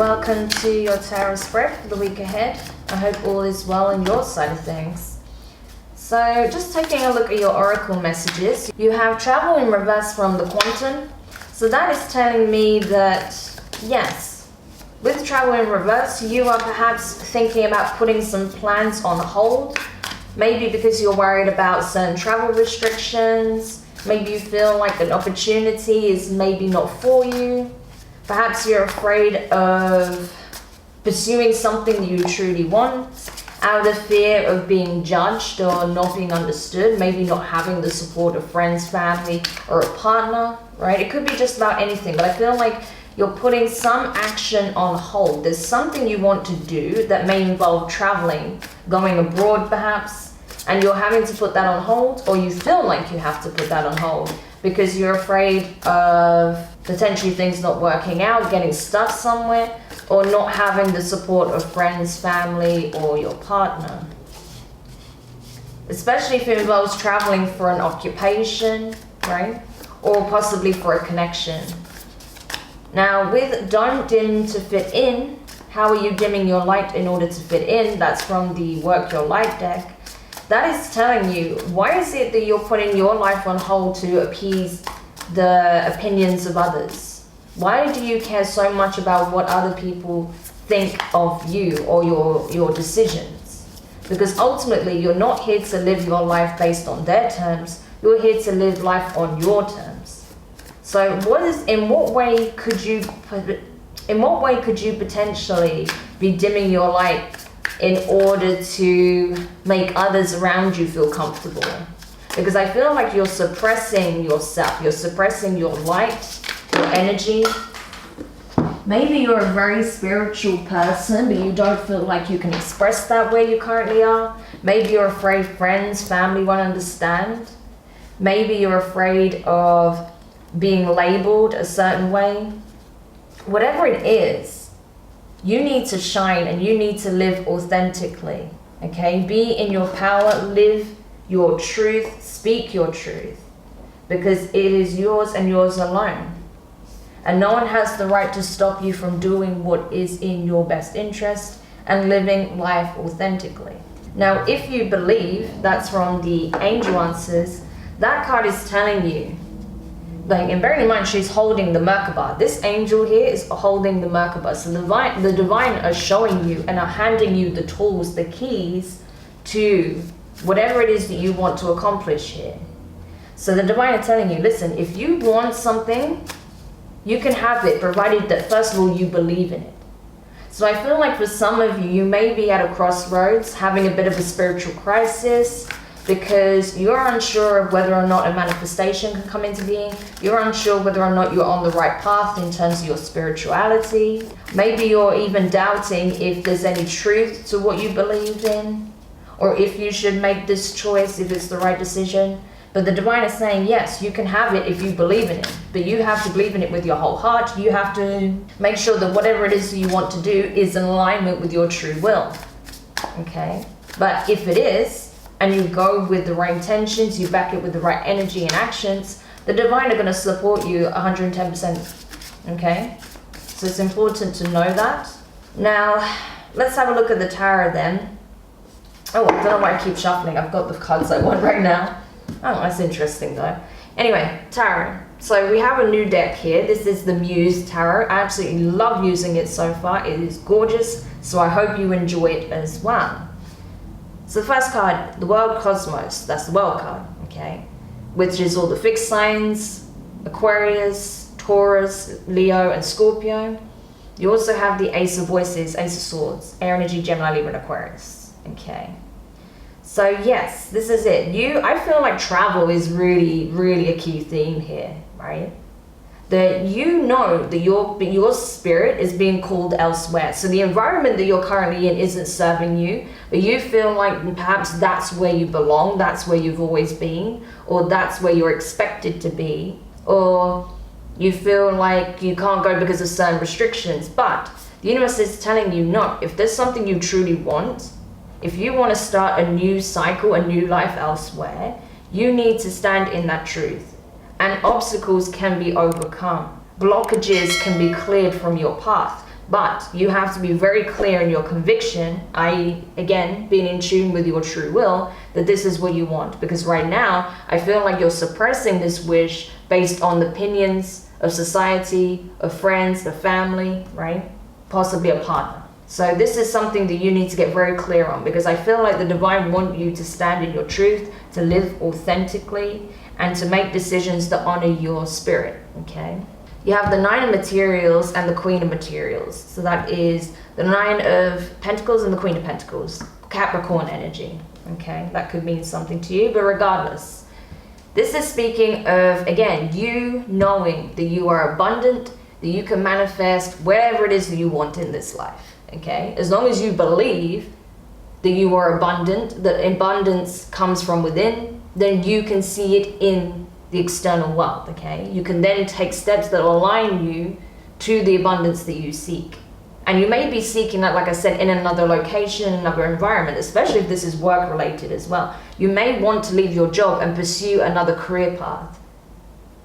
welcome to your tarot spread for the week ahead. I hope all is well on your side of things. So just taking a look at your oracle messages, you have travel in reverse from the quantum. So that is telling me that, yes, with travel in reverse, you are perhaps thinking about putting some plans on hold. Maybe because you're worried about certain travel restrictions. Maybe you feel like an opportunity is maybe not for you. Perhaps you're afraid of pursuing something you truly want out of fear of being judged or not being understood, maybe not having the support of friends, family, or a partner, right? It could be just about anything, but I feel like you're putting some action on hold. There's something you want to do that may involve traveling, going abroad perhaps, and you're having to put that on hold, or you feel like you have to put that on hold because you're afraid of potentially things not working out, getting stuck somewhere, or not having the support of friends, family, or your partner. Especially if it involves traveling for an occupation, right? Or possibly for a connection. Now with don't dim to fit in, how are you dimming your light in order to fit in? That's from the Work Your Light deck. That is telling you, why is it that you're putting your life on hold to appease the opinions of others? Why do you care so much about what other people think of you or your decisions? Because ultimately you're not here to live your life based on their terms, you're here to live life on your terms. So in what way could you potentially be dimming your light in order to make others around you feel comfortable? Because I feel like you're suppressing yourself, you're suppressing your light, your energy. Maybe you're a very spiritual person, but you don't feel like you can express that where you currently are. Maybe you're afraid friends, family won't understand. Maybe you're afraid of being labeled a certain way. Whatever it is, you need to shine and you need to live authentically, okay? Be in your power, live your truth, speak your truth, because it is yours and yours alone. And no one has the right to stop you from doing what is in your best interest and living life authentically. Now, if you believe, that's from the angel answers, that card is telling you, and bearing in mind she's holding the Merkaba. This angel here is holding the Merkaba. So the divine are showing you and are handing you the tools, the keys to whatever it is that you want to accomplish here. So the divine are telling you, listen, if you want something, you can have it, provided that first of all you believe in it. So I feel like for some of you, you may be at a crossroads, having a bit of a spiritual crisis, because you're unsure of whether or not a manifestation can come into being. You're unsure whether or not you're on the right path in terms of your spirituality. Maybe you're even doubting if there's any truth to what you believe in, or if you should make this choice, if it's the right decision. But the divine is saying, yes, you can have it if you believe in it, but you have to believe in it with your whole heart. You have to make sure that whatever it is you want to do is in alignment with your true will, okay? But if it is, and you go with the right intentions, you back it with the right energy and actions, the divine are going to support you 110%, okay? So it's important to know that. Now, let's have a look at the tarot then. Oh, I don't know why I keep shuffling. I've got the cards I want right now. Oh, that's interesting though. Anyway, tarot. So we have a new deck here. This is the Muse Tarot. I absolutely love using it so far. It is gorgeous, so I hope you enjoy it as well. So the first card, the World Cosmos, that's the World card, okay? Which is all the fixed signs, Aquarius, Taurus, Leo, and Scorpio. You also have the Ace of Voices, Ace of Swords, Air Energy, Gemini, Libra, and Aquarius, okay? So yes, this is it. I feel like travel is really, really a key theme here, right? That you know that your spirit is being called elsewhere. So the environment that you're currently in isn't serving you, but you feel like perhaps that's where you belong, that's where you've always been, or that's where you're expected to be, or you feel like you can't go because of certain restrictions. But the universe is telling you, no, if there's something you truly want, if you want to start a new cycle, a new life elsewhere, you need to stand in that truth. And obstacles can be overcome. Blockages can be cleared from your path. But you have to be very clear in your conviction, i.e., again, being in tune with your true will, that this is what you want. Because right now, I feel like you're suppressing this wish based on the opinions of society, of friends, of family, right? Possibly a partner. So this is something that you need to get very clear on, because I feel like the divine want you to stand in your truth, to live authentically, and to make decisions that honor your spirit, okay? You have the Nine of Materials and the Queen of Materials. So that is the Nine of Pentacles and the Queen of Pentacles. Capricorn energy, okay? That could mean something to you, but regardless. This is speaking of, again, you knowing that you are abundant, that you can manifest whatever it is that you want in this life, okay? As long as you believe that you are abundant, that abundance comes from within, then you can see it in the external world, okay? You can then take steps that align you to the abundance that you seek. And you may be seeking that, like I said, in another location, another environment, especially if this is work related as well. You may want to leave your job and pursue another career path,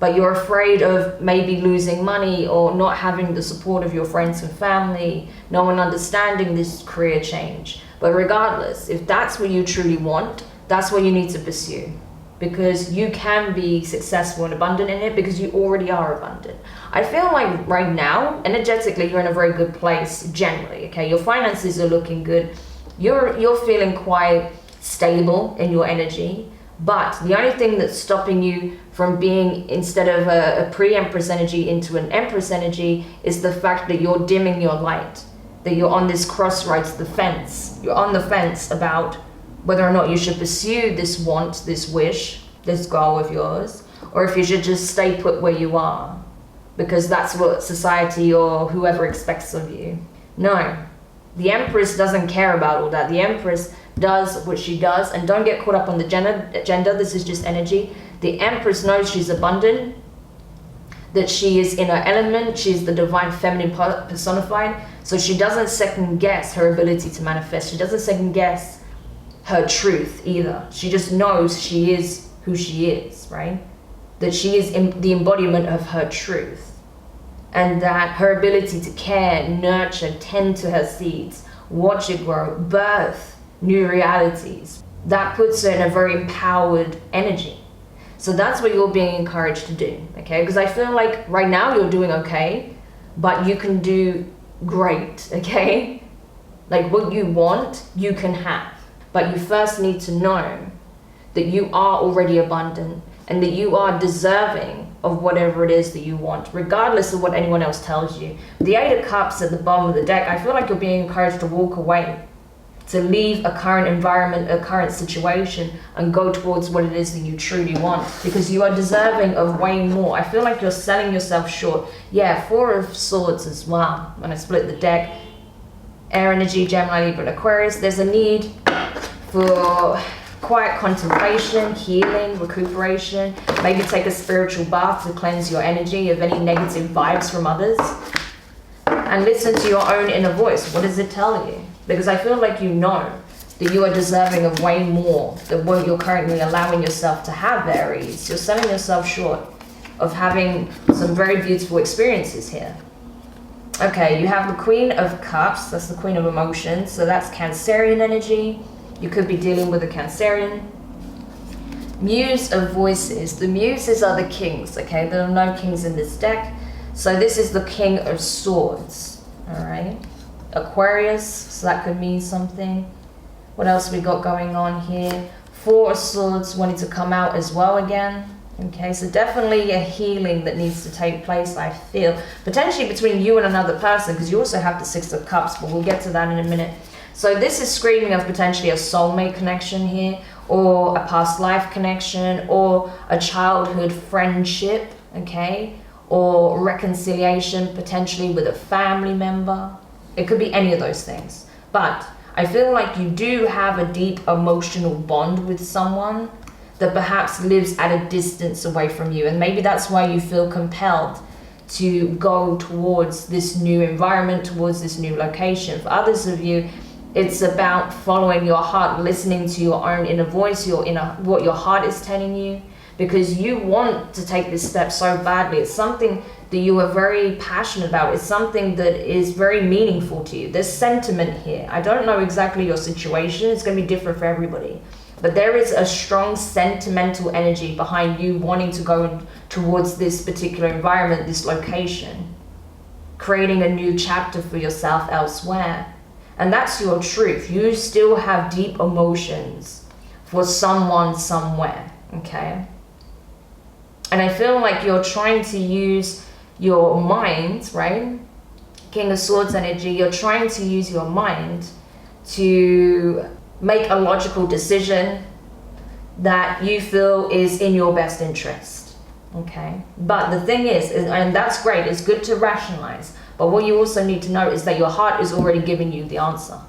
but you're afraid of maybe losing money or not having the support of your friends and family, no one understanding this career change. But regardless, if that's what you truly want, that's what you need to pursue. Because you can be successful and abundant in it, because you already are abundant. I feel like right now, energetically, you're in a very good place generally, okay? Your finances are looking good. You're feeling quite stable in your energy, but the only thing that's stopping you from being, instead of a pre-empress energy into an empress energy, is the fact that you're dimming your light, that you're on this crossroads, the fence. You're on the fence about whether or not you should pursue this want, this wish, this goal of yours, or if you should just stay put where you are, because that's what society or whoever expects of you. No, the Empress doesn't care about all that. The Empress does what she does, and don't get caught up on the gender, this is just energy. The Empress knows she's abundant, that she is in her element, she's the divine feminine personified, so she doesn't second guess her ability to manifest. She doesn't second guess her truth either. She just knows she is who she is, right? That she is the embodiment of her truth, and that her ability to care, nurture, tend to her seeds, watch it grow, birth new realities, that puts her in a very empowered energy. So that's what you're being encouraged to do, okay? Because I feel like right now you're doing okay, but you can do great, okay? Like what you want, you can have. But you first need to know that you are already abundant and that you are deserving of whatever it is that you want, regardless of what anyone else tells you. The Eight of Cups at the bottom of the deck, I feel like you're being encouraged to walk away, to leave a current environment, a current situation, and go towards what it is that you truly want, because you are deserving of way more. I feel like you're selling yourself short. Yeah, Four of Swords as well. When I split the deck, air energy, Gemini, Libra, and Aquarius, there's a need for quiet contemplation, healing, recuperation. Maybe take a spiritual bath to cleanse your energy of any negative vibes from others. And listen to your own inner voice. What does it tell you? Because I feel like you know that you are deserving of way more than what you're currently allowing yourself to have, Aries. You're selling yourself short of having some very beautiful experiences here. Okay, you have the Queen of Cups. That's the Queen of Emotions. So that's Cancerian energy. You could be dealing with a Cancerian. Muse of Voices. The Muses are the kings, okay? There are no kings in this deck. So this is the King of Swords, all right? Aquarius, so that could mean something. What else we got going on here? Four of Swords wanting to come out as well again. Okay, so definitely a healing that needs to take place, I feel. Potentially between you and another person, because you also have the Six of Cups, but we'll get to that in a minute. So this is screaming of potentially a soulmate connection here, or a past life connection, or a childhood friendship, okay? Or reconciliation potentially with a family member. It could be any of those things. But I feel like you do have a deep emotional bond with someone that perhaps lives at a distance away from you. And maybe that's why you feel compelled to go towards this new environment, towards this new location. For others of you, it's about following your heart, listening to your own inner voice, what your heart is telling you, because you want to take this step so badly. It's something that you are very passionate about. It's something that is very meaningful to you. There's sentiment here. I don't know exactly your situation. It's going to be different for everybody. But there is a strong sentimental energy behind you wanting to go towards this particular environment, this location, creating a new chapter for yourself elsewhere. And that's your truth. You still have deep emotions for someone somewhere, okay? And I feel like you're trying to use your mind, right? King of Swords energy, you're trying to use your mind to make a logical decision that you feel is in your best interest, okay? But the thing is, and that's great, it's good to rationalize, but what you also need to know is that your heart is already giving you the answer,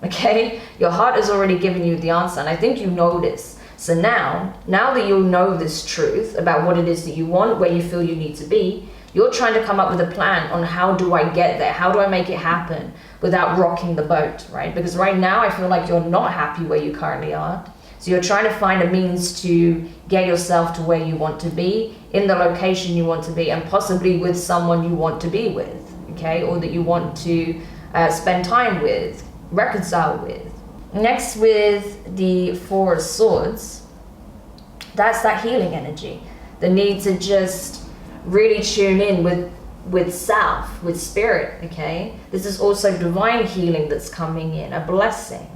okay? Your heart is already giving you the answer, and I think you know this. So now that you know this truth about what it is that you want, where you feel you need to be, you're trying to come up with a plan on how do I get there? How do I make it happen without rocking the boat, right? Because right now I feel like you're not happy where you currently are. So you're trying to find a means to get yourself to where you want to be, in the location you want to be, and possibly with someone you want to be with, okay? Or that you want to spend time with, reconcile with. Next, with the Four of Swords, that's that healing energy. The need to just really tune in with self, with spirit, okay? This is also divine healing that's coming in, a blessing.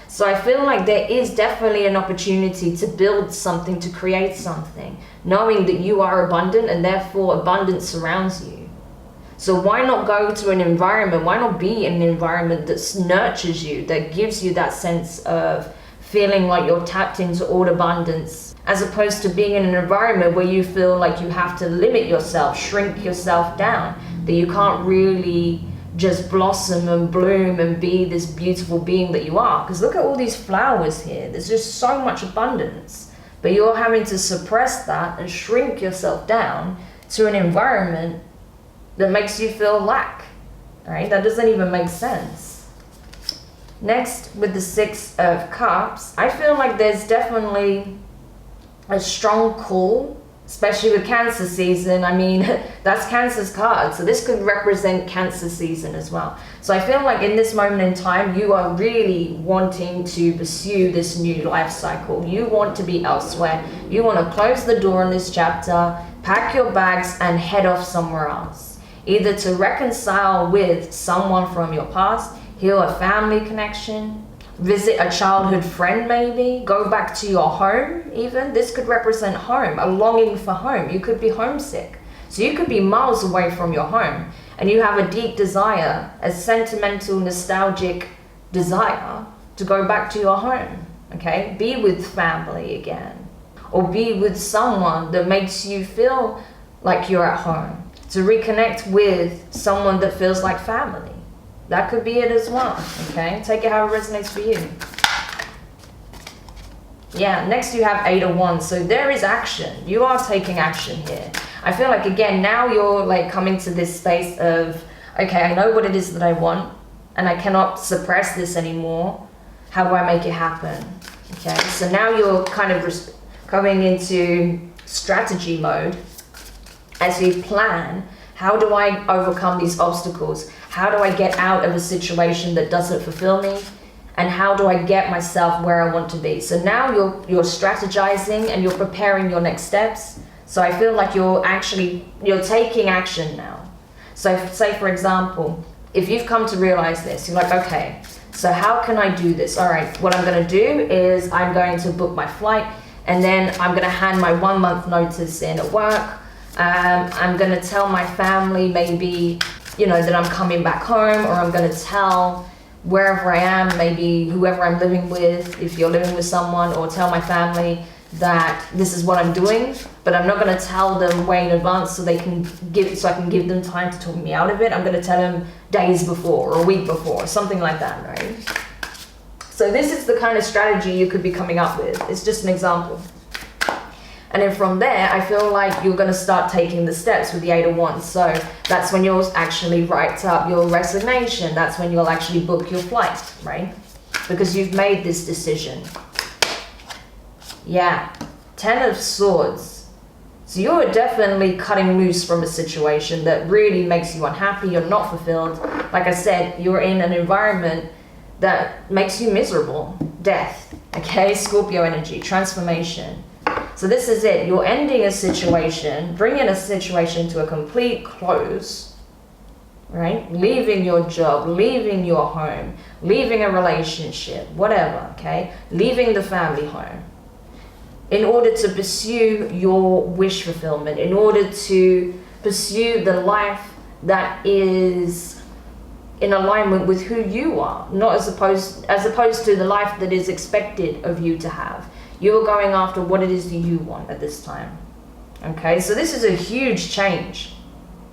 So I feel like there is definitely an opportunity to build something, to create something, knowing that you are abundant and therefore abundance surrounds you. So why not go to an environment, why not be in an environment that nurtures you, that gives you that sense of feeling like you're tapped into all abundance, as opposed to being in an environment where you feel like you have to limit yourself, shrink yourself down, that you can't really just blossom and bloom and be this beautiful being that you are. Because look at all these flowers here. There's just so much abundance. But you're having to suppress that and shrink yourself down to an environment that makes you feel lack, right? That doesn't even make sense. Next, with the Six of Cups, I feel like there's definitely a strong call, especially with Cancer season. I mean, that's Cancer's card, so this could represent Cancer season as well. So I feel like in this moment in time, you are really wanting to pursue this new life cycle. You want to be elsewhere. You want to close the door on this chapter, pack your bags and head off somewhere else. Either to reconcile with someone from your past, heal a family connection, visit a childhood friend maybe, go back to your home even. This could represent home, a longing for home. You could be homesick. So you could be miles away from your home and you have a deep desire, a sentimental, nostalgic desire to go back to your home, okay? Be with family again, or be with someone that makes you feel like you're at home. To reconnect with someone that feels like family. That could be it as well, okay? Take it how it resonates for you. Yeah, next you have Eight of Wands. So there is action. You are taking action here. I feel like, again, now you're like coming to this space of, okay, I know what it is that I want and I cannot suppress this anymore. How do I make it happen? Okay, so now you're kind of going into strategy mode as you plan. How do I overcome these obstacles? How do I get out of a situation that doesn't fulfill me? And how do I get myself where I want to be? So now you're strategizing and you're preparing your next steps. So I feel like you're taking action now. So say for example, if you've come to realize this, you're like, okay, so how can I do this? All right, what I'm gonna do is I'm going to book my flight and then I'm gonna hand my 1 month notice in at work. I'm gonna tell my family maybe, you know, that I'm coming back home, or I'm gonna tell wherever I am, maybe whoever I'm living with, if you're living with someone, or tell my family that this is what I'm doing, but I'm not gonna tell them way in advance so I can give them time to talk me out of it. I'm gonna tell them days before or a week before, or something like that, right? So this is the kind of strategy you could be coming up with. It's just an example. And then from there, I feel like you're going to start taking the steps with the Eight of Wands. So that's when you'll actually write up your resignation. That's when you'll actually book your flight, right? Because you've made this decision. Yeah, Ten of Swords. So you're definitely cutting loose from a situation that really makes you unhappy, you're not fulfilled. Like I said, you're in an environment that makes you miserable. Death, okay? Scorpio energy, transformation. So this is it. You're ending a situation, bringing a situation to a complete close, right? Leaving your job, leaving your home, leaving a relationship, whatever, okay? Leaving the family home in order to pursue your wish fulfillment, in order to pursue the life that is in alignment with who you are, not as opposed to the life that is expected of you to have. You're going after what it is that you want at this time. Okay, so this is a huge change.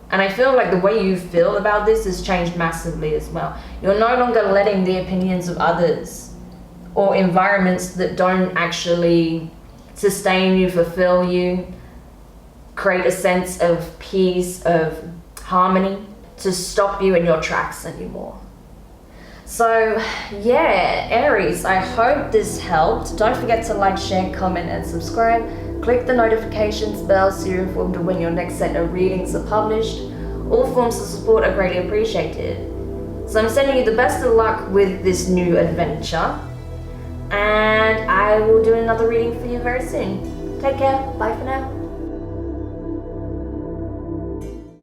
And I feel like the way you feel about this has changed massively as well. You're no longer letting the opinions of others or environments that don't actually sustain you, fulfill you, create a sense of peace, of harmony, to stop you in your tracks anymore. So yeah, Aries, I hope this helped. Don't forget to like, share, comment, and subscribe. Click the notifications bell so you're informed of when your next set of readings are published. All forms of support are greatly appreciated. So I'm sending you the best of luck with this new adventure. And I will do another reading for you very soon. Take care. Bye for now.